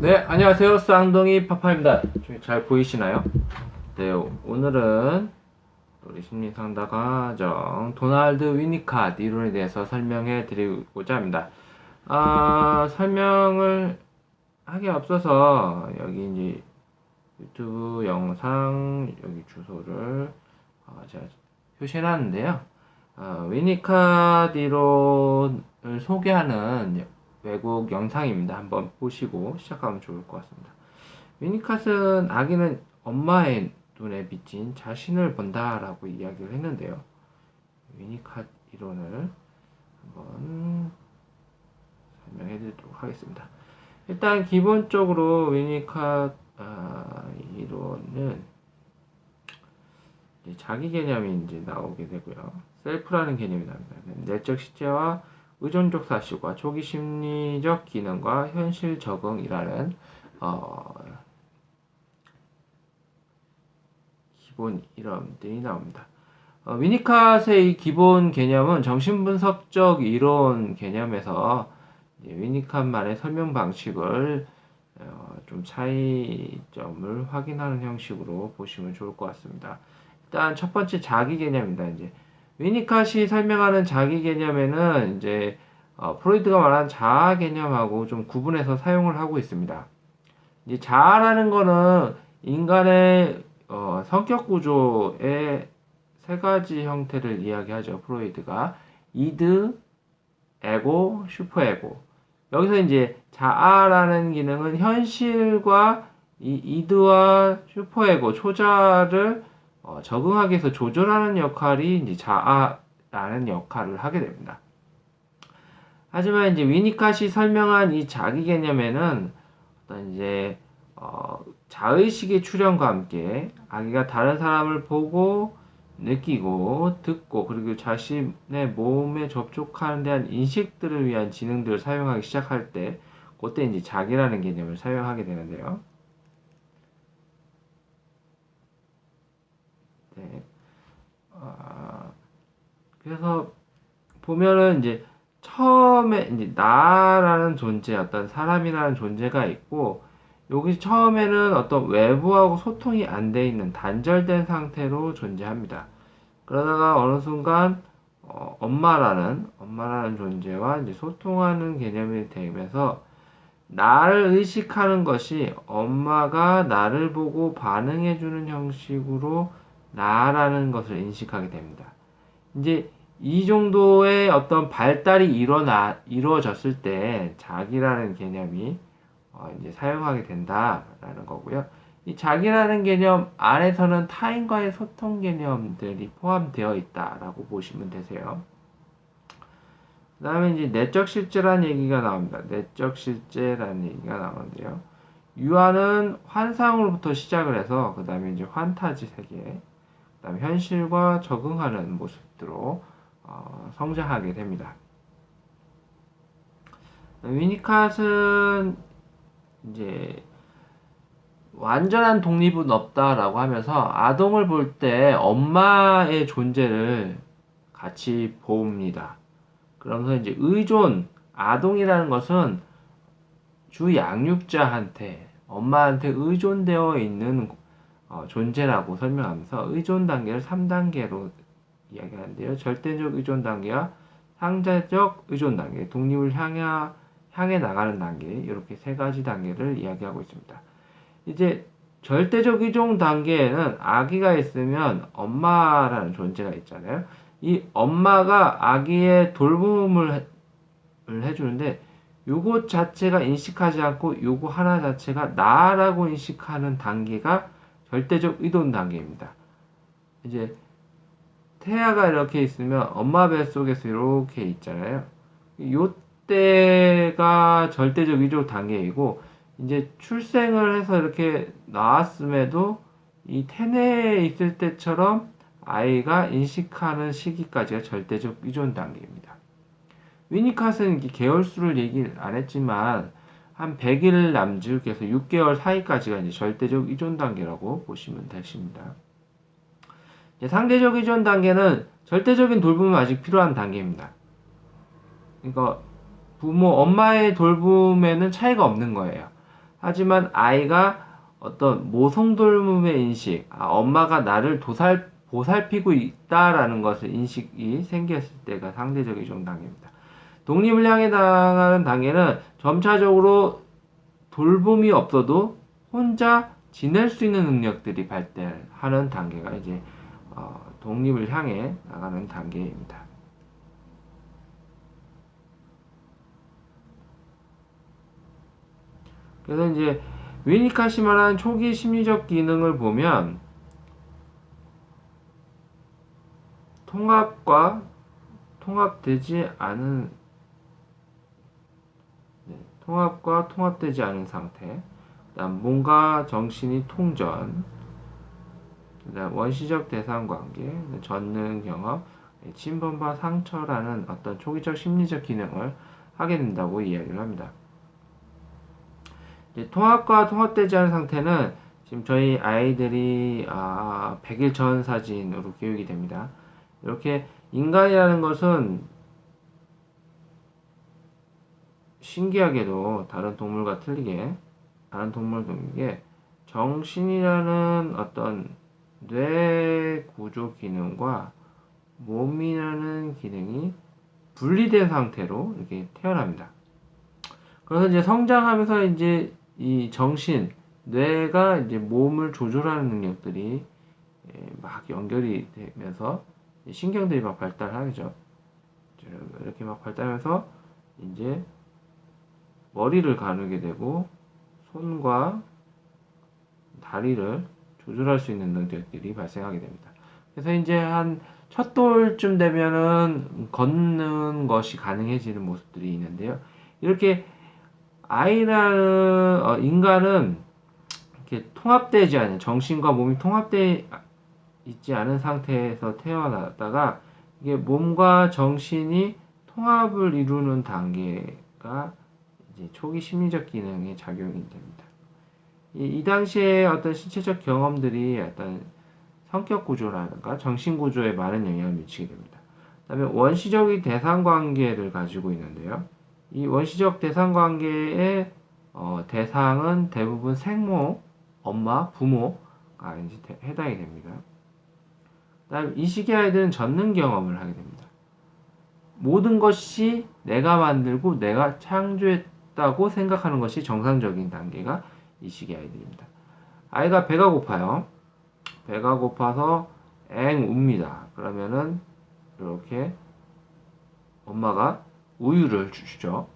네, 안녕하세요. 쌍둥이 파파입니다. 잘 보이시나요? 네, 오늘은 우리 심리상담 과정 도널드 위니카트 이론에 대해서 설명해 드리고자 합니다. 설명을 하기에 앞서서 여기 이제 유튜브 영상 여기 주소를 제가 표시해 놨는데요. 위니카트 이론을 소개하는 외국 영상입니다. 한번 보시고 시작하면 좋을 것 같습니다. 위니캇은 아기는 엄마의 눈에 비친 자신을 본다라고 이야기를 했는데요. 위니캇 이론을 한번 설명해 드리도록 하겠습니다. 일단 기본적으로 위니캇 이론은 이제 자기 개념이 이제 나오게 되고요. 셀프라는 개념이 나옵니다. 내적 실제와 의존적 사실과 초기 심리적 기능과 현실 적응이라는 기본 이론들이 나옵니다. 위니캇의 이 기본 개념은 정신분석적 이론 개념에서 위니캇만의 설명 방식을 좀 차이점을 확인하는 형식으로 보시면 좋을 것 같습니다. 일단 첫 번째 자기 개념입니다. 이제 위니캇이 설명하는 자기 개념에는 이제 프로이드가 말한 자아 개념하고 좀 구분해서 사용을 하고 있습니다. 이제 자아라는 거는 인간의 성격 구조의 세 가지 형태를 이야기하죠. 프로이드가 이드, 에고, 슈퍼에고. 여기서 이제 자아라는 기능은 현실과 이 이드와 슈퍼에고 초자를 적응하기 위해서 조절하는 역할이 이제 자아라는 역할을 하게 됩니다. 하지만 이제 위니캇이 설명한 이 자기 개념에는 어떤 이제 자의식의 출현과 함께 아기가 다른 사람을 보고 느끼고 듣고 그리고 자신의 몸에 접촉하는 대한 인식들을 위한 지능들을 사용하기 시작할 때 그때 이제 자기라는 개념을 사용하게 되는데요. 네. 그래서 보면은 이제 처음에 이제 나라는 존재, 어떤 사람이라는 존재가 있고 여기 처음에는 어떤 외부하고 소통이 안 돼 있는 단절된 상태로 존재합니다. 그러다가 어느 순간 엄마라는 존재와 이제 소통하는 개념이 되면서 나를 의식하는 것이 엄마가 나를 보고 반응해주는 형식으로 나라는 것을 인식하게 됩니다. 이제 이 정도의 어떤 발달이 이루어졌을 때 자기라는 개념이 이제 사용하게 된다라는 거고요. 이 자기라는 개념 안에서는 타인과의 소통 개념들이 포함되어 있다라고 보시면 되세요. 그 다음에 이제 내적 실제라는 얘기가 나옵니다. 내적 실제라는 얘기가 나오는데요. 유아는 환상으로부터 시작을 해서 그 다음에 이제 환타지 세계, 그 다음에 현실과 적응하는 모습으로 성장하게 됩니다. 위니캇은 이제 완전한 독립은 없다라고 하면서 아동을 볼 때 엄마의 존재를 같이 봅니다. 그러면서 이제 아동이라는 것은 주 양육자한테, 엄마한테 의존되어 있는 존재라고 설명하면서 의존 단계를 3단계로 이야기하는데요. 절대적 의존 단계와 상대적 의존 단계, 독립을 향해 나가는 단계, 이렇게 세 가지 단계를 이야기하고 있습니다. 이제 절대적 의존 단계에는 아기가 있으면 엄마라는 존재가 있잖아요. 이 엄마가 아기의 돌봄을 해주는데 요것 자체가 인식하지 않고 요거 하나 자체가 나라고 인식하는 단계가 절대적 의존 단계입니다. 이제 태아가 이렇게 있으면 엄마 뱃속에서 이렇게 있잖아요. 요때가 절대적 의존 단계이고 이제 출생을 해서 이렇게 나왔음에도 이 태내에 있을 때처럼 아이가 인식하는 시기까지가 절대적 의존 단계입니다. 위니캇은 개월수를 얘기를 안 했지만 한 100일 남짓에서 6개월 사이까지가 이제 절대적 의존 단계라고 보시면 되십니다. 상대적 의존 단계는 절대적인 돌봄이 아직 필요한 단계입니다. 그러니까 엄마의 돌봄에는 차이가 없는 거예요. 하지만 아이가 어떤 모성돌봄의 인식, 엄마가 나를 보살피고 있다라는 것을 인식이 생겼을 때가 상대적인 좀 단계입니다. 독립을 향해 나가는 단계는 점차적으로 돌봄이 없어도 혼자 지낼 수 있는 능력들이 발달하는 단계가 이제 독립을 향해 나가는 단계입니다. 그래서 이제 위니카시 말하는 초기 심리적 기능을 보면 통합과 통합되지 않은 통합과 통합되지 않은 상태, 그다음 몸과 정신이 통전, 그다음 원시적 대상 관계, 전능 경험, 침범과 상처라는 어떤 초기적 심리적 기능을 하게 된다고 이야기를 합니다. 이제 통합과 통합되지 않은 상태는 지금 저희 아이들이 100일 전 사진으로 교육이 됩니다. 이렇게 인간이라는 것은 신기하게도 다른 동물과 틀리게 정신이라는 어떤 뇌 구조 기능과 몸이라는 기능이 분리된 상태로 이렇게 태어납니다. 그래서 이제 성장하면서 이제 이 정신, 뇌가 이제 몸을 조절하는 능력들이 막 연결이 되면서 신경들이 막 발달하죠. 이렇게 막 발달하면서 이제 머리를 가누게 되고 손과 다리를 조절할 수 있는 능력들이 발생하게 됩니다. 그래서 이제 한 첫 돌쯤 되면은 걷는 것이 가능해지는 모습들이 있는데요. 이렇게 인간은 이렇게 통합되지 않은 정신과 몸이 통합되어 있지 않은 상태에서 태어났다가 이게 몸과 정신이 통합을 이루는 단계가 이제 초기 심리적 기능의 작용이 됩니다. 이 당시에 어떤 신체적 경험들이 어떤 성격 구조라든가 정신 구조에 많은 영향을 미치게 됩니다. 그다음에 원시적인 대상 관계를 가지고 있는데요. 이 원시적 대상 관계의 대상은 대부분 생모, 엄마, 부모가 이제 해당이 됩니다. 그다음 이 시기 아이들은 전능 경험을 하게 됩니다. 모든 것이 내가 만들고 내가 창조했다고 생각하는 것이 정상적인 단계가 이 시기 아이들입니다. 아이가 배가 고파요. 배가 고파서 엥 웁니다. 그러면은 이렇게 엄마가 우유를 주죠.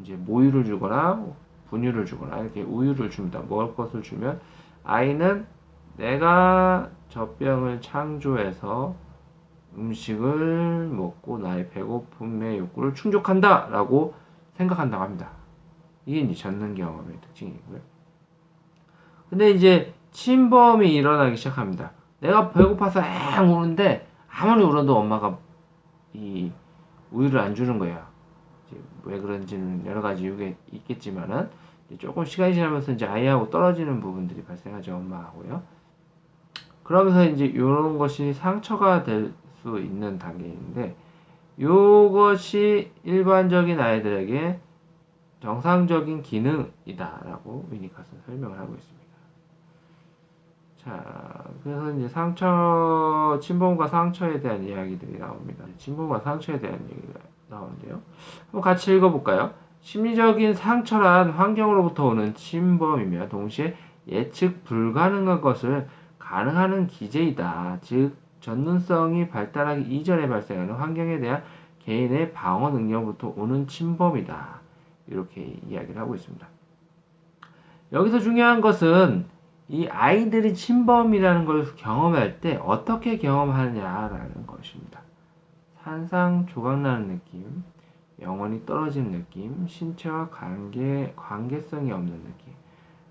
이제 모유를 주거나 분유를 주거나 이렇게 우유를 줍니다. 먹을 것을 주면 아이는 내가 젖병을 창조해서 음식을 먹고 나의 배고픔의 욕구를 충족한다 라고 생각한다고 합니다. 이게 이제 전능 경험의 특징이고요. 근데 이제 침범이 일어나기 시작합니다. 내가 배고파서 엥 우는데 아무리 울어도 엄마가 이 우유를 안 주는 거야. 왜 그런지는 여러 가지 이유가 있겠지만은 조금 시간이 지나면서 이제 아이하고 떨어지는 부분들이 발생하죠. 엄마하고요. 그러면서 이제 이런 것이 상처가 될 수 있는 단계인데 이것이 일반적인 아이들에게 정상적인 기능이다라고 위니카스는 설명을 하고 있습니다. 자, 그래서 이제 침범과 상처에 대한 이야기들이 나옵니다. 침범과 상처에 대한 얘기가 나오는데요. 한번 같이 읽어볼까요? 심리적인 상처란 환경으로부터 오는 침범이며 동시에 예측 불가능한 것을 가능하는 기제이다. 즉, 전능성이 발달하기 이전에 발생하는 환경에 대한 개인의 방어 능력부터 오는 침범이다. 이렇게 이야기를 하고 있습니다. 여기서 중요한 것은 이 아이들이 침범이라는 걸 경험할 때 어떻게 경험하느냐라는 것입니다. 산상조각나는 느낌, 영혼이 떨어지는 느낌, 신체와 관계성이 없는 느낌,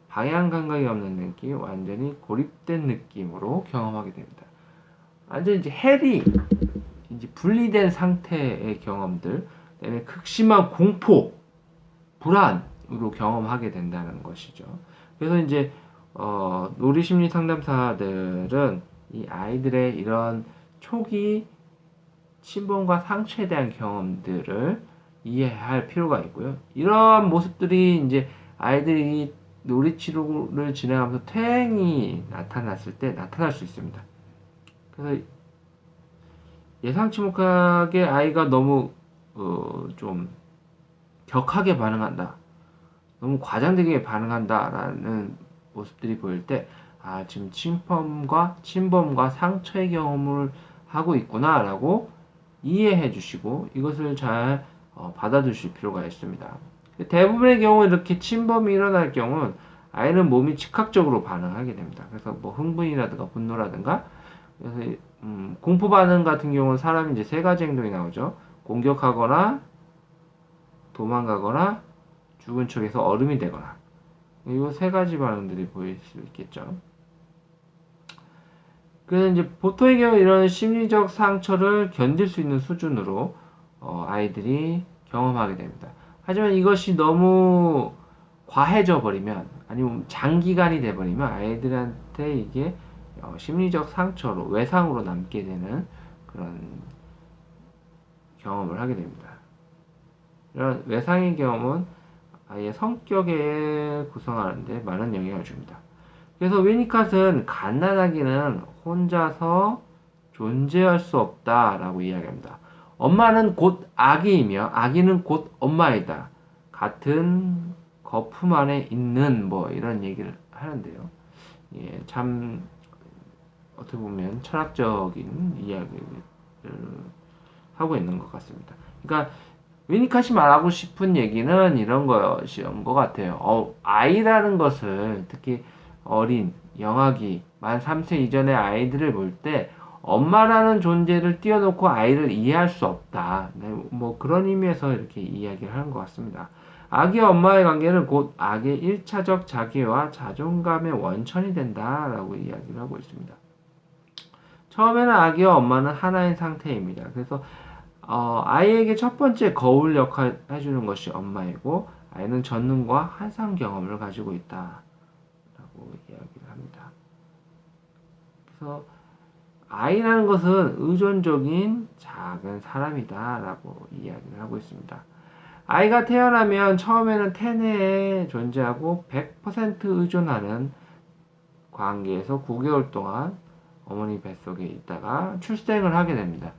방향 감각이 없는 느낌, 완전히 고립된 느낌으로 경험하게 됩니다. 완전 이제 헬이 이제 분리된 상태의 경험들, 그다음에 극심한 공포, 불안으로 경험하게 된다는 것이죠. 그래서 이제 놀이심리 상담사들은 이 아이들의 이런 초기 침범과 상처에 대한 경험들을 이해할 필요가 있고요. 이러한 모습들이 이제 아이들이 놀이치료를 진행하면서 퇴행이 나타났을 때 나타날 수 있습니다. 그래서 예상치 못하게 아이가 너무 좀 격하게 반응한다, 너무 과장되게 반응한다라는 모습들이 보일 때, 지금 침범과 상처의 경험을 하고 있구나라고 이해해 주시고 이것을 잘 받아주실 필요가 있습니다. 대부분의 경우 이렇게 침범이 일어날 경우는 아이는 몸이 즉각적으로 반응하게 됩니다. 그래서 뭐 흥분이라든가 분노라든가, 그래서 공포 반응 같은 경우는 사람이 이제 세 가지 행동이 나오죠. 공격하거나 도망가거나 죽은 척해서 얼음이 되거나, 이 세 가지 반응들이 보일 수 있겠죠. 그래서 이제 보통의 경우 이런 심리적 상처를 견딜 수 있는 수준으로 아이들이 경험하게 됩니다. 하지만 이것이 너무 과해져 버리면, 아니면 장기간이 돼 버리면 아이들한테 이게 심리적 상처로, 외상으로 남게 되는 그런 경험을 하게 됩니다. 이런 외상의 경험은 아이의 성격에 구성하는데 많은 영향을 줍니다. 그래서 위니캇은 갓난아기는 혼자서 존재할 수 없다라고 이야기합니다. 엄마는 곧 아기이며 아기는 곧 엄마이다. 같은 거품 안에 있는 뭐 이런 얘기를 하는데요. 예, 참 어떻게 보면 철학적인 이야기를 하고 있는 것 같습니다. 그러니까 위니캇이 말하고 싶은 얘기는 이런 것이었던 것 같아요. 아이라는 것을, 특히 어린, 영아기, 만 3세 이전의 아이들을 볼 때 엄마라는 존재를 띄워놓고 아이를 이해할 수 없다. 네, 뭐 그런 의미에서 이렇게 이야기를 하는 것 같습니다. 아기와 엄마의 관계는 곧 아기의 1차적 자기와 자존감의 원천이 된다라고 이야기를 하고 있습니다. 처음에는 아기와 엄마는 하나인 상태입니다. 그래서 아이에게 첫 번째 거울 역할을 해주는 것이 엄마이고, 아이는 전능과 환상 경험을 가지고 있다라고 이야기를 합니다. 그래서 아이라는 것은 의존적인 작은 사람이다라고 이야기를 하고 있습니다. 아이가 태어나면 처음에는 태내에 존재하고 100% 의존하는 관계에서 9개월 동안 어머니 뱃속에 있다가 출생을 하게 됩니다.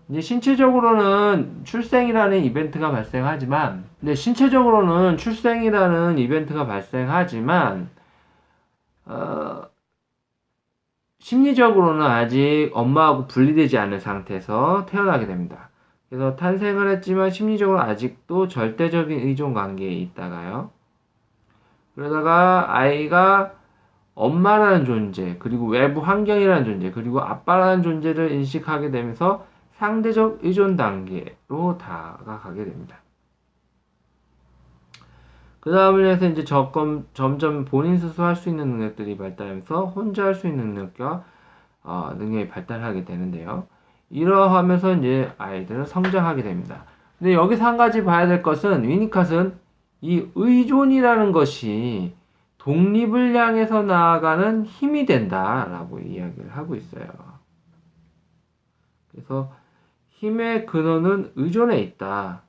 이제 신체적으로는 출생이라는 이벤트가 발생하지만, 심리적으로는 아직 엄마하고 분리되지 않은 상태에서 태어나게 됩니다. 그래서 탄생을 했지만 심리적으로 아직도 절대적인 의존 관계에 있다가요. 그러다가 아이가 엄마라는 존재, 그리고 외부 환경이라는 존재, 그리고 아빠라는 존재를 인식하게 되면서 상대적 의존 단계로 다가가게 됩니다. 그 다음을 해서 이제 점점 본인 스스로 할 수 있는 능력들이 발달하면서 혼자 할 수 있는 능력과 능력이 발달하게 되는데요. 이러하면서 이제 아이들은 성장하게 됩니다. 근데 여기서 한 가지 봐야 될 것은, 위니캇은 이 의존이라는 것이 독립을 향해서 나아가는 힘이 된다라고 이야기를 하고 있어요. 그래서 힘의 근원은 의존에 있다.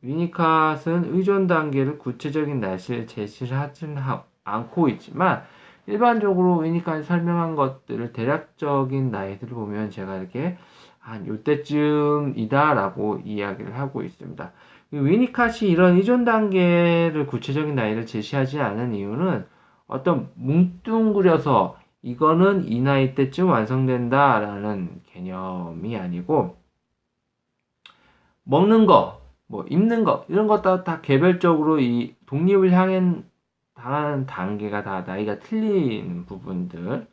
위니캇은 의존 단계를 구체적인 날씨를 제시를 하지는 않고 있지만, 일반적으로 위니캇이 설명한 것들을 대략적인 나이들을 보면 제가 이렇게 한 요때쯤이다 라고 이야기를 하고 있습니다. 위니캇이 이런 의존 단계를 구체적인 나이를 제시하지 않은 이유는 어떤 뭉뚱그려서 이거는 이 나이 때쯤 완성된다 라는 개념이 아니고, 먹는 거, 뭐 입는 거, 이런 것 다 개별적으로 이 독립을 향해 당하는 단계가 다 나이가 틀린 부분들.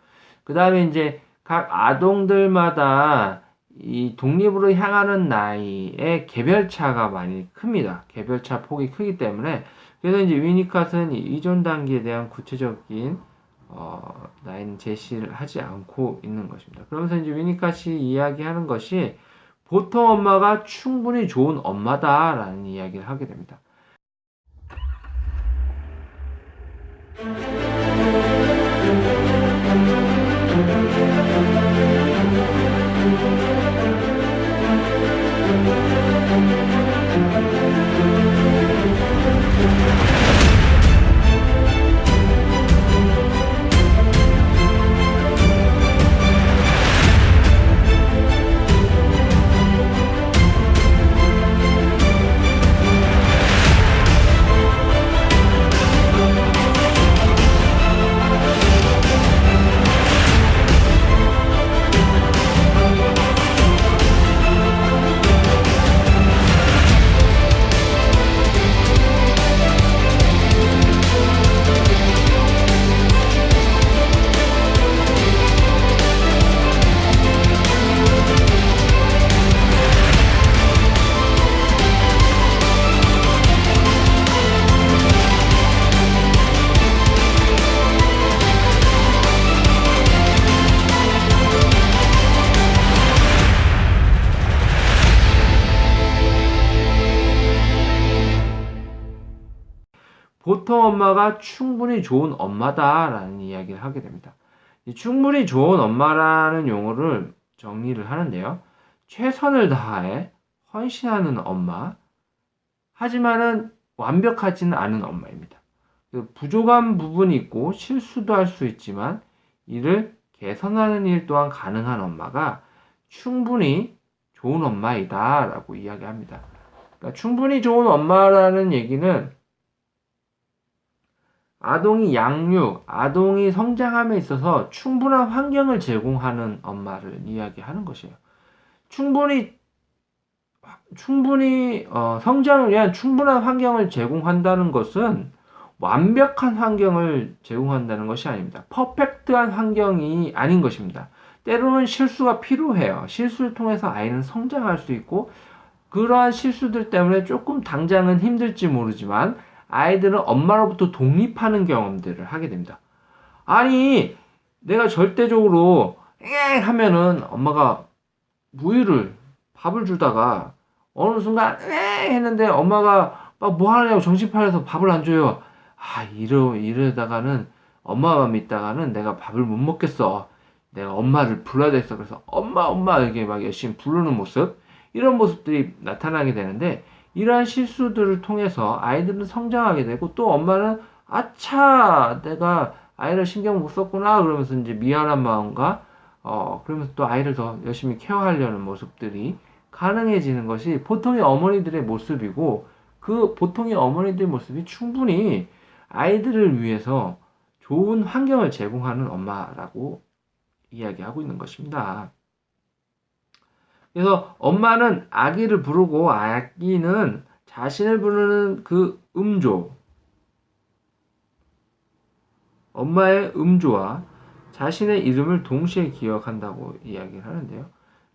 그 다음에 이제 각 아동들마다 이 독립으로 향하는 나이의 개별차가 많이 큽니다. 개별차 폭이 크기 때문에. 그래서 이제 위니캇은 이 의존 단계에 대한 구체적인 나이는 제시를 하지 않고 있는 것입니다. 그러면서 이제 위니캇이 이야기하는 것이 보통 엄마가 충분히 좋은 엄마다라는 이야기를 하게 됩니다. 보통 엄마가 충분히 좋은 엄마다라는 이야기를 하게 됩니다. 이 충분히 좋은 엄마라는 용어를 정리를 하는데요. 최선을 다해 헌신하는 엄마, 하지만은 완벽하지는 않은 엄마입니다. 부족한 부분이 있고 실수도 할 수 있지만 이를 개선하는 일 또한 가능한 엄마가 충분히 좋은 엄마이다 라고 이야기합니다. 그러니까 충분히 좋은 엄마라는 얘기는 아동이 양육, 아동이 성장함에 있어서 충분한 환경을 제공하는 엄마를 이야기하는 것이에요. 충분히 성장을 위한 충분한 환경을 제공한다는 것은 완벽한 환경을 제공한다는 것이 아닙니다. 퍼펙트한 환경이 아닌 것입니다. 때로는 실수가 필요해요. 실수를 통해서 아이는 성장할 수 있고 그러한 실수들 때문에 조금 당장은 힘들지 모르지만 아이들은 엄마로부터 독립하는 경험들을 하게 됩니다. 아니, 내가 절대적으로 하면은 엄마가 밥을 주다가 어느 순간 했는데 엄마가 막 뭐 하냐고 정신 팔려서 밥을 안 줘요. 이러다가는 엄마만 믿다가는 내가 밥을 못 먹겠어. 내가 엄마를 불러야 되겠어. 그래서 엄마 이렇게 막 열심히 부르는 모습, 이런 모습들이 나타나게 되는데 이러한 실수들을 통해서 아이들은 성장하게 되고 또 엄마는 아차 내가 아이를 신경 못 썼구나 그러면서 이제 미안한 마음과 그러면서 또 아이를 더 열심히 케어하려는 모습들이 가능해지는 것이 보통의 어머니들의 모습이고 그 보통의 어머니들의 모습이 충분히 아이들을 위해서 좋은 환경을 제공하는 엄마라고 이야기하고 있는 것입니다. 그래서 엄마는 아기를 부르고 아기는 자신을 부르는 그 음조, 엄마의 음조와 자신의 이름을 동시에 기억한다고 이야기를 하는데요.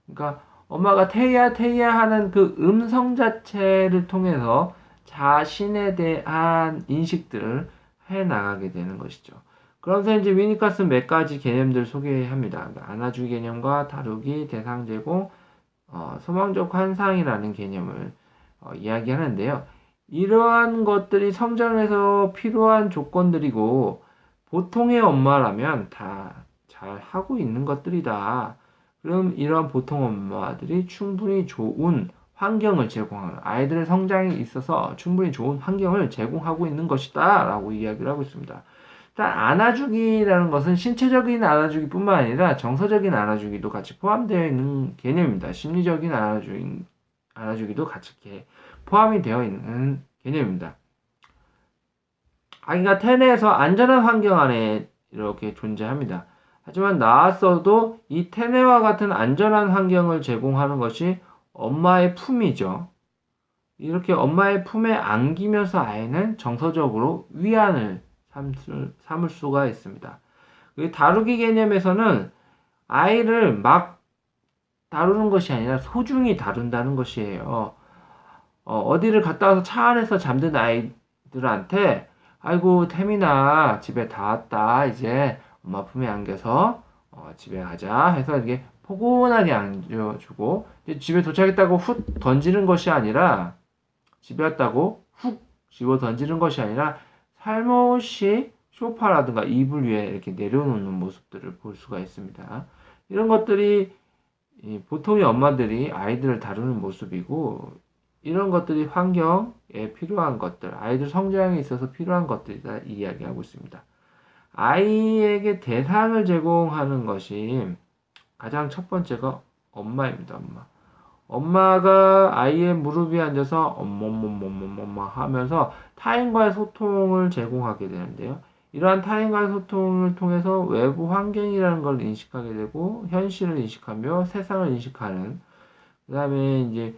그러니까 엄마가 태희야 태희야 하는 그 음성 자체를 통해서 자신에 대한 인식들을 해 나가게 되는 것이죠. 그러면서 이제 위니카스는 몇 가지 개념들 소개합니다. 안아주기 개념과 다루기, 대상 제공, 소망적 환상이라는 개념을 이야기하는데요. 이러한 것들이 성장에서 필요한 조건들이고 보통의 엄마라면 다 잘 하고 있는 것들이다. 그럼 이러한 보통 엄마들이 충분히 좋은 환경을 제공하는 아이들의 성장에 있어서 충분히 좋은 환경을 제공하고 있는 것이다 라고 이야기를 하고 있습니다. 일단 안아주기라는 것은 신체적인 안아주기뿐만 아니라 정서적인 안아주기도 같이 포함되어 있는 개념입니다. 심리적인 안아주기도 같이 포함이 되어 있는 개념입니다. 아기가 태내에서 안전한 환경 안에 이렇게 존재합니다. 하지만 나왔어도 이 태내와 같은 안전한 환경을 제공하는 것이 엄마의 품이죠. 이렇게 엄마의 품에 안기면서 아이는 정서적으로 위안을 삼을 수가 있습니다. 다루기 개념에서는 아이를 막 다루는 것이 아니라 소중히 다룬다는 것이에요. 어디를 갔다 와서 차 안에서 잠든 아이들한테 아이고 태민아 집에 다 왔다 이제 엄마 품에 안겨서 집에 가자 해서 이렇게 포근하게 안겨주고 집에 도착했다고 훅 던지는 것이 아니라 집에 왔다고 훅 집어 던지는 것이 아니라 살며시 소파라든가 이불 위에 이렇게 내려놓는 모습들을 볼 수가 있습니다. 이런 것들이 보통의 엄마들이 아이들을 다루는 모습이고 이런 것들이 환경에 필요한 것들, 아이들 성장에 있어서 필요한 것들이다 이야기하고 있습니다. 아이에게 대상을 제공하는 것이 가장 첫 번째가 엄마입니다. 엄마가 아이의 무릎 위에 앉아서 엄마 하면서 타인과의 소통을 제공하게 되는데요. 이러한 타인과의 소통을 통해서 외부 환경이라는 걸 인식하게 되고 현실을 인식하며 세상을 인식하는 그 다음에 이제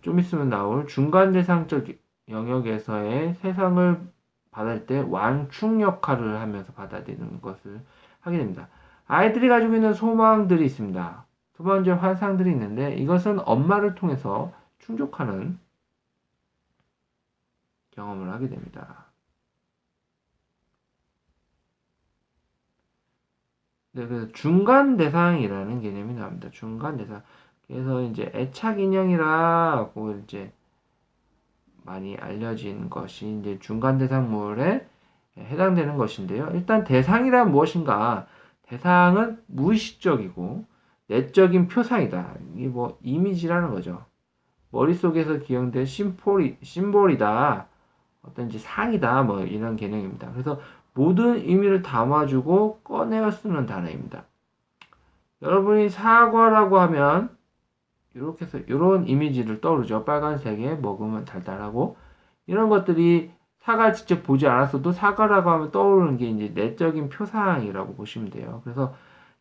좀 있으면 나올 중간 대상적 영역에서의 세상을 받을 때 완충 역할을 하면서 받아들이는 것을 하게 됩니다. 아이들이 가지고 있는 소망들이 있습니다. 소망적 환상들이 있는데 이것은 엄마를 통해서 충족하는 경험을 하게 됩니다. 네, 그래서 중간 대상이라는 개념이 나옵니다. 중간 대상. 그래서 이제 애착 인형이라고 이제 많이 알려진 것이 이제 중간 대상물에 해당되는 것인데요. 일단 대상이란 무엇인가? 대상은 무의식적이고 내적인 표상이다. 이게 뭐 이미지라는 거죠. 머릿속에서 기억된 심볼이다. 어떤지 상이다. 뭐 이런 개념입니다. 그래서 모든 의미를 담아주고 꺼내어 쓰는 단어입니다. 여러분이 사과라고 하면 이렇게 해서 이런 이미지를 떠오르죠. 빨간색에 먹으면 달달하고 이런 것들이 사과를 직접 보지 않았어도 사과라고 하면 떠오르는 게 이제 내적인 표상이라고 보시면 돼요. 그래서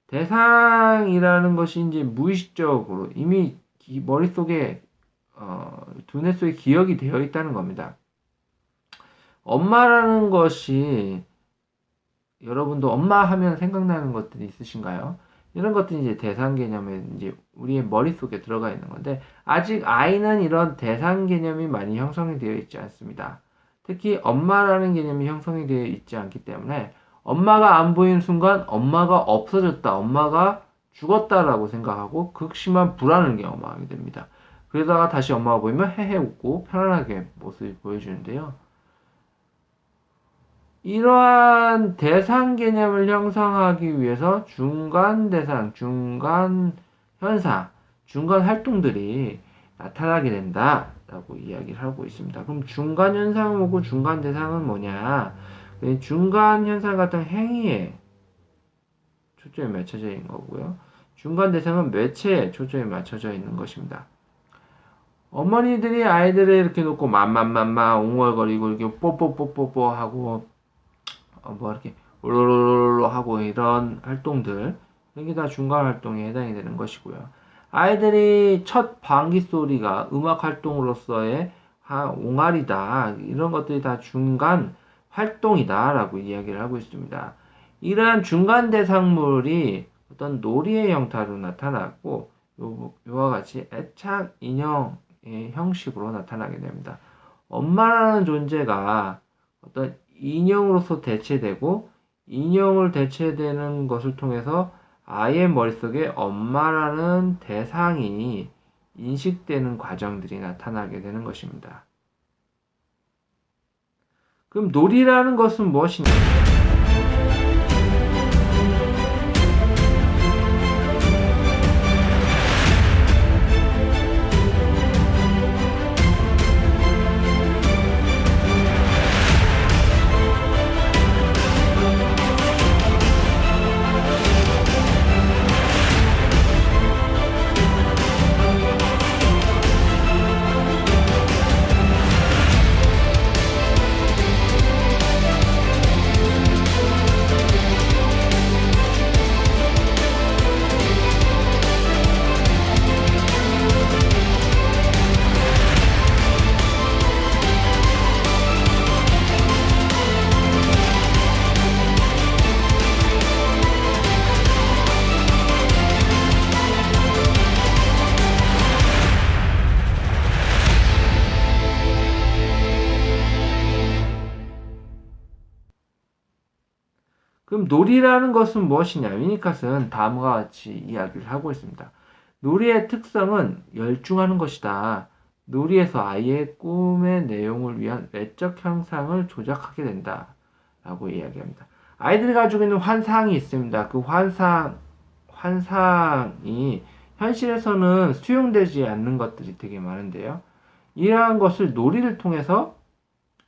대상이라는 것이 이제 무의식적으로 이미 머릿속에 두뇌 속에 기억이 되어 있다는 겁니다. 엄마라는 것이 여러분도 엄마 하면 생각나는 것들이 있으신가요? 이런 것들이 이제 대상 개념에 이제 우리의 머릿속에 들어가 있는 건데 아직 아이는 이런 대상 개념이 많이 형성이 되어 있지 않습니다. 특히 엄마라는 개념이 형성이 되어 있지 않기 때문에 엄마가 안 보이는 순간 엄마가 없어졌다, 엄마가 죽었다라고 생각하고 극심한 불안을 경험하게 됩니다. 그러다가 다시 엄마가 보이면 헤헤 웃고 편안하게 모습을 보여주는데요. 이러한 대상 개념을 형성하기 위해서 중간 대상, 중간 현상, 중간 활동들이 나타나게 된다라고 이야기를 하고 있습니다. 그럼 중간 현상은 뭐고 중간 대상은 뭐냐? 중간 현상 같은 행위에 초점이 맞춰져 있는 거고요. 중간 대상은 매체에 초점이 맞춰져 있는 것입니다. 어머니들이 아이들을 이렇게 놓고 맘맘맘마 웅얼거리고 이렇게 뽀뽀뽀뽀뽀 하고 뭐 이렇게 올로로로 하고 이런 활동들 이게 다 중간 활동에 해당이 되는 것이고요. 아이들이 첫 방귀 소리가 음악 활동으로서의 옹알이다 이런 것들이 다 중간 활동이다 라고 이야기를 하고 있습니다. 이러한 중간 대상물이 어떤 놀이의 형태로 나타났고 요와 같이 애착 인형의 형식으로 나타나게 됩니다. 엄마라는 존재가 어떤 인형으로서 대체되고 인형을 대체되는 것을 통해서 아이의 머릿속에 엄마라는 대상이 인식되는 과정들이 나타나게 되는 것입니다. 그럼 놀이라는 것은 무엇이냐? 그럼 놀이라는 것은 무엇이냐? 위니캇은 다음과 같이 이야기를 하고 있습니다. 놀이의 특성은 열중하는 것이다. 놀이에서 아이의 꿈의 내용을 위한 외적 형상을 조작하게 된다. 라고 이야기합니다. 아이들이 가지고 있는 환상이 있습니다. 그 환상이 현실에서는 수용되지 않는 것들이 되게 많은데요. 이러한 것을 놀이를 통해서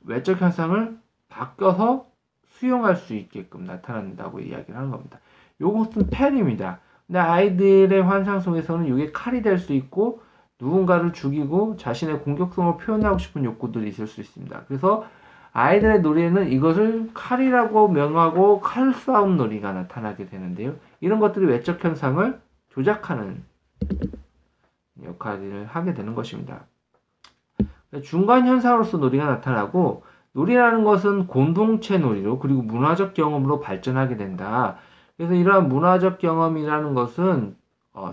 외적 현상을 바꿔서 수용할 수 있게끔 나타난다고 이야기를 하는 겁니다. 요것은 펜입니다. 근데 아이들의 환상 속에서는 이게 칼이 될 수 있고 누군가를 죽이고 자신의 공격성을 표현하고 싶은 욕구들이 있을 수 있습니다. 그래서 아이들의 놀이에는 이것을 칼이라고 명하고 칼싸움 놀이가 나타나게 되는데요. 이런 것들이 외적 현상을 조작하는 역할을 하게 되는 것입니다. 중간 현상으로서 놀이가 나타나고 놀이라는 것은 공동체 놀이로 그리고 문화적 경험으로 발전하게 된다. 그래서 이러한 문화적 경험이라는 것은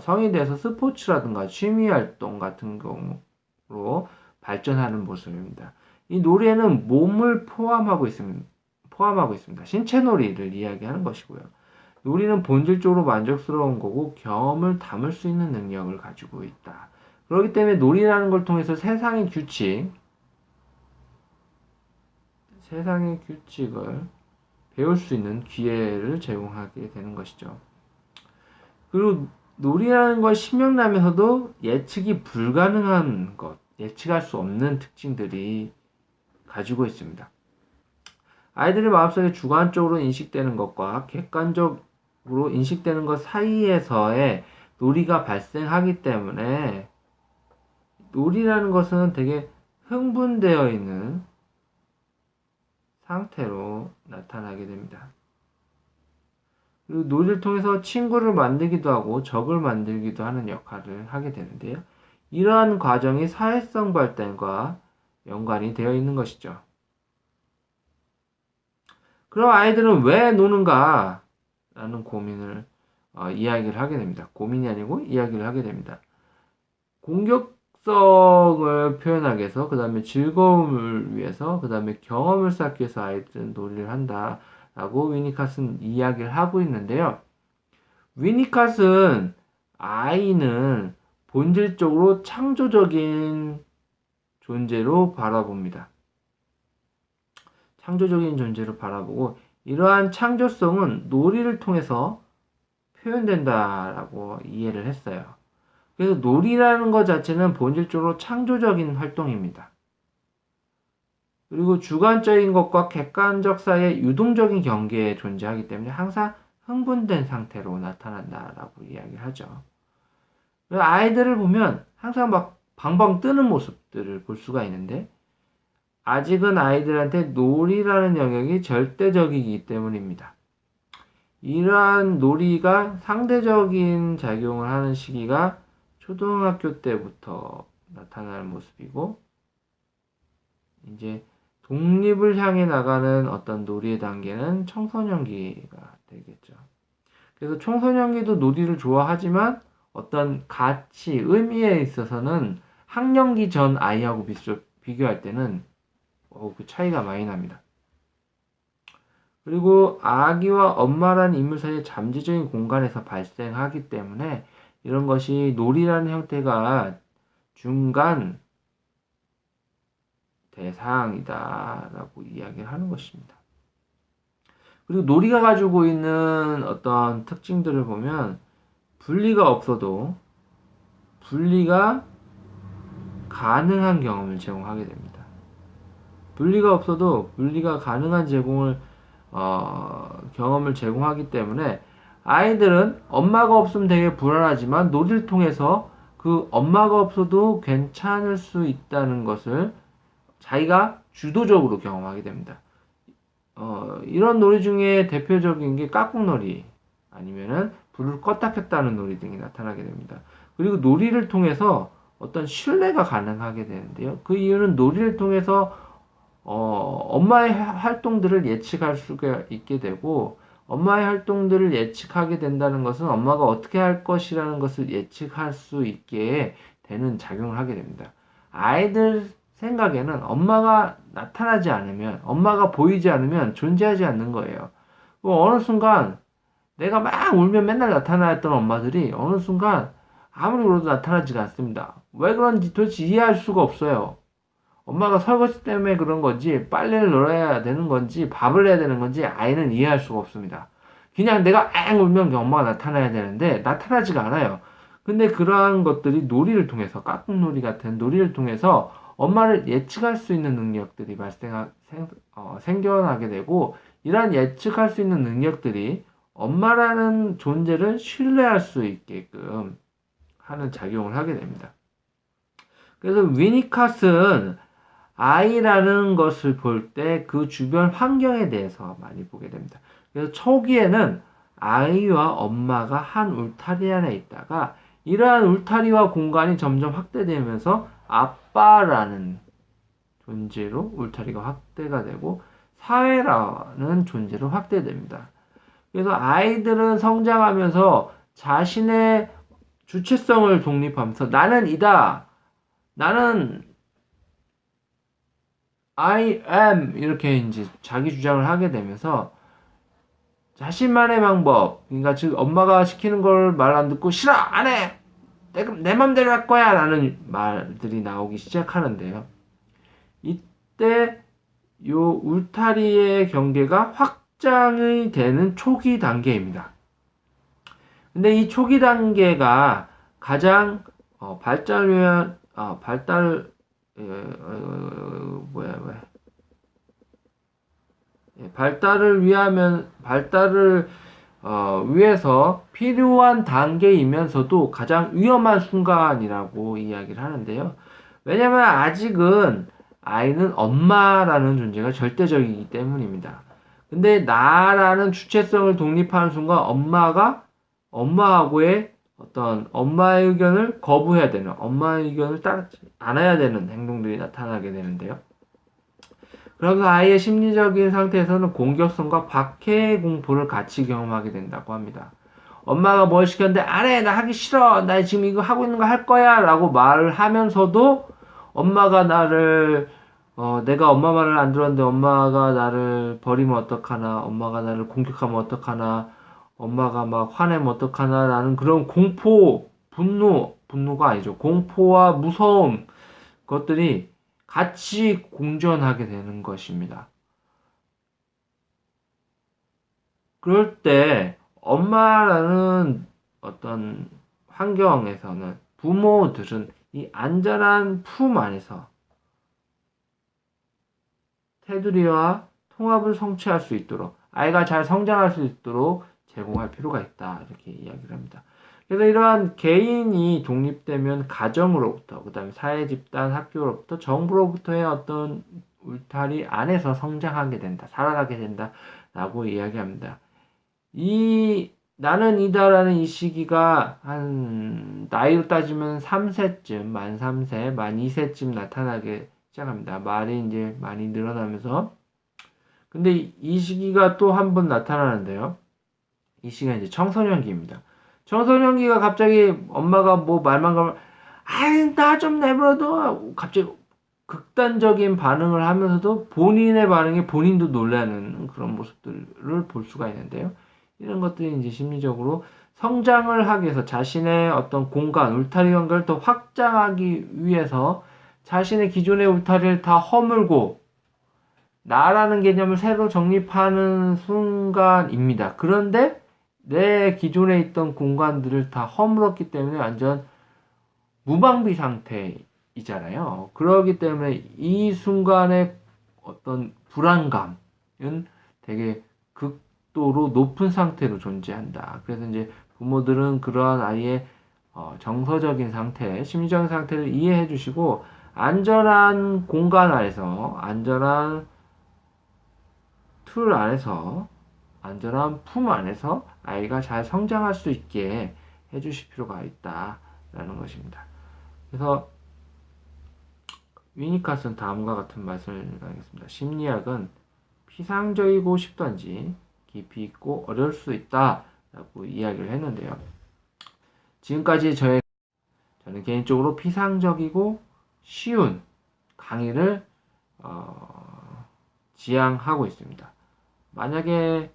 성인이 돼서 스포츠라든가 취미활동 같은 경우로 발전하는 모습입니다. 이 놀이에는 몸을 포함하고 있습니다. 신체 놀이를 이야기하는 것이고요. 놀이는 본질적으로 만족스러운 거고 경험을 담을 수 있는 능력을 가지고 있다. 그렇기 때문에 놀이라는 걸 통해서 세상의 규칙, 세상의 규칙을 배울 수 있는 기회를 제공하게 되는 것이죠. 그리고 놀이라는 건 신명나면서도 예측이 불가능한 것, 예측할 수 없는 특징들이 가지고 있습니다. 아이들의 마음속에 주관적으로 인식되는 것과 객관적으로 인식되는 것 사이에서의 놀이가 발생하기 때문에 놀이라는 것은 되게 흥분되어 있는 상태로 나타나게 됩니다. 그리고 놀이를 통해서 친구를 만들기도 하고 적을 만들기도 하는 역할을 하게 되는데요. 이러한 과정이 사회성 발달과 연관이 되어 있는 것이죠. 그럼 아이들은 왜 노는가? 라는 고민을 이야기를 하게 됩니다. 고민이 아니고 이야기를 하게 됩니다. 공격성을 표현하기 위해서, 그 다음에 즐거움을 위해서, 그 다음에 경험을 쌓기 위해서 아이들은 놀이를 한다 라고 위니캇은 이야기를 하고 있는데요. 위니캇은 아이는 본질적으로 창조적인 존재로 바라봅니다. 창조적인 존재로 바라보고 이러한 창조성은 놀이를 통해서 표현된다라고 이해를 했어요. 그래서 놀이라는 것 자체는 본질적으로 창조적인 활동입니다. 그리고 주관적인 것과 객관적 사이에 유동적인 경계에 존재하기 때문에 항상 흥분된 상태로 나타난다라고 이야기를 하죠. 아이들을 보면 항상 막 방방 뜨는 모습들을 볼 수가 있는데 아직은 아이들한테 놀이라는 영역이 절대적이기 때문입니다. 이러한 놀이가 상대적인 작용을 하는 시기가 초등학교 때부터 나타나는 모습이고 이제 독립을 향해 나가는 어떤 놀이의 단계는 청소년기가 되겠죠. 그래서 청소년기도 놀이를 좋아하지만 어떤 가치, 의미에 있어서는 학령기 전 아이하고 비교할 때는 그 차이가 많이 납니다. 그리고 아기와 엄마라는 인물 사이의 잠재적인 공간에서 발생하기 때문에 이런 것이 놀이라는 형태가 중간 대상이다라고 이야기를 하는 것입니다. 그리고 놀이가 가지고 있는 어떤 특징들을 보면 분리가 없어도 분리가 가능한 경험을 제공하게 됩니다. 분리가 없어도 분리가 가능한 경험을 제공하기 때문에 아이들은 엄마가 없으면 되게 불안하지만 놀이를 통해서 그 엄마가 없어도 괜찮을 수 있다는 것을 자기가 주도적으로 경험하게 됩니다. 이런 놀이 중에 대표적인 게 깍꿍놀이 아니면은 불을 껐다 켰다는 놀이 등이 나타나게 됩니다. 그리고 놀이를 통해서 어떤 신뢰가 가능하게 되는데요. 그 이유는 놀이를 통해서 엄마의 활동들을 예측할 수가 있게 되고 엄마의 활동들을 예측하게 된다는 것은 엄마가 어떻게 할 것이라는 것을 예측할 수 있게 되는 작용을 하게 됩니다. 아이들 생각에는 엄마가 나타나지 않으면, 엄마가 보이지 않으면 존재하지 않는 거예요. 어느 순간 내가 막 울면 맨날 나타나였던 엄마들이 어느 순간 아무리 울어도 나타나지가 않습니다. 왜 그런지 도대체 이해할 수가 없어요. 엄마가 설거지 때문에 그런 건지, 빨래를 널어야 되는 건지, 밥을 해야 되는 건지 아이는 이해할 수가 없습니다. 그냥 내가 앵 울면 엄마가 나타나야 되는데 나타나지가 않아요. 근데 그러한 것들이 놀이를 통해서, 깍꿍놀이 같은 놀이를 통해서 엄마를 예측할 수 있는 능력들이 생겨나게 되고, 이러한 예측할 수 있는 능력들이 엄마라는 존재를 신뢰할 수 있게끔 하는 작용을 하게 됩니다. 그래서 위니캇은 아이라는 것을 볼 때 그 주변 환경에 대해서 많이 보게 됩니다. 그래서 초기에는 아이와 엄마가 한 울타리 안에 있다가 이러한 울타리와 공간이 점점 확대되면서 아빠라는 존재로 울타리가 확대가 되고 사회라는 존재로 확대됩니다. 그래서 아이들은 성장하면서 자신의 주체성을 독립하면서 나는 이다, 나는 I am 이렇게 이제 자기 주장을 하게 되면서 자신만의 방법, 그러니까 즉 엄마가 시키는 걸 말 안 듣고 싫어, 안 해, 내 맘대로 할 거야 라는 말들이 나오기 시작하는데요. 이때 요 울타리의 경계가 확장이 되는 초기 단계입니다. 근데 이 초기 단계가 가장 발달을 위한 발달을 위해서 필요한 단계이면서도 가장 위험한 순간이라고 이야기를 하는데요. 왜냐면 아직은 아이는 엄마라는 존재가 절대적이기 때문입니다. 근데 나라는 주체성을 독립하는 순간 엄마하고의 어떤 엄마의 의견을 거부해야 되는, 엄마의 의견을 따르지 않아야 되는 행동들이 나타나게 되는데요. 그러면서 아이의 심리적인 상태에서는 공격성과 박해 공포를 같이 경험하게 된다고 합니다. 엄마가 뭘 시켰는데 안 해, 나 하기 싫어, 나 지금 이거 하고 있는 거 할 거야 라고 말을 하면서도 엄마가 내가 엄마 말을 안 들었는데 엄마가 나를 버리면 어떡하나, 엄마가 나를 공격하면 어떡하나, 엄마가 막 화내면 어떡하나 라는 그런 분노가 아니죠. 공포와 무서움, 것들이 같이 공존하게 되는 것입니다. 그럴 때 엄마라는 어떤 환경에서는 부모들은 이 안전한 품 안에서 테두리와 통합을 성취할 수 있도록 아이가 잘 성장할 수 있도록 제공할 필요가 있다. 이렇게 이야기를 합니다. 그래서 이러한 개인이 독립되면 가정으로부터, 그 다음에 사회, 집단, 학교로부터, 정부로부터의 어떤 울타리 안에서 성장하게 된다, 살아가게 된다, 라고 이야기합니다. 나는 이다라는 이 시기가 나이로 따지면 3세쯤, 만 3세, 만 2세쯤 나타나게 시작합니다. 말이 이제 많이 늘어나면서. 근데 이 시기가 또 한 번 나타나는데요. 이 시기가 이제 청소년기입니다. 청소년기가 갑자기 엄마가 뭐 말만 걸면 나 좀 내버려둬 갑자기 극단적인 반응을 하면서도 본인의 반응에 본인도 놀라는 그런 모습들을 볼 수가 있는데요. 이런 것들이 이제 심리적으로 성장을 하기 위해서 자신의 어떤 공간, 울타리 관계를 더 확장하기 위해서 자신의 기존의 울타리를 다 허물고 나라는 개념을 새로 정립하는 순간입니다. 그런데 내 기존에 있던 공간들을 다 허물었기 때문에 완전 무방비 상태이잖아요. 그러기 때문에 이 순간의 어떤 불안감은 되게 극도로 높은 상태로 존재한다. 그래서 이제 부모들은 그러한 아이의 정서적인 상태, 심리적인 상태를 이해해 주시고 안전한 공간 안에서, 안전한 틀 안에서, 안전한 품 안에서 아이가 잘 성장할 수 있게 해주실 필요가 있다라는 것입니다. 그래서 위니캇은 다음과 같은 말씀을 하겠습니다. 심리학은 피상적이고 쉽던지 깊이 있고 어려울 수 있다라고 이야기를 했는데요. 지금까지 저는 개인적으로 피상적이고 쉬운 강의를 지향하고 있습니다. 만약에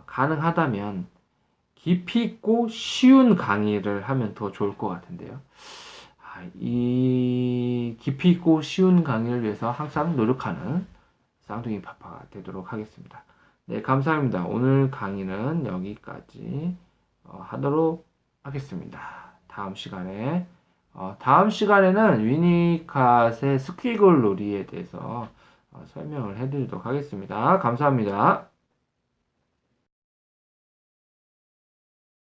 가능하다면 깊이 있고 쉬운 강의를 하면 더 좋을 것 같은데요. 이 깊이 있고 쉬운 강의를 위해서 항상 노력하는 쌍둥이 파파가 되도록 하겠습니다. 네, 감사합니다. 오늘 강의는 여기까지 하도록 하겠습니다. 다음 시간에는 위니캇의 스퀴글 놀이에 대해서 설명을 해드리도록 하겠습니다. 감사합니다.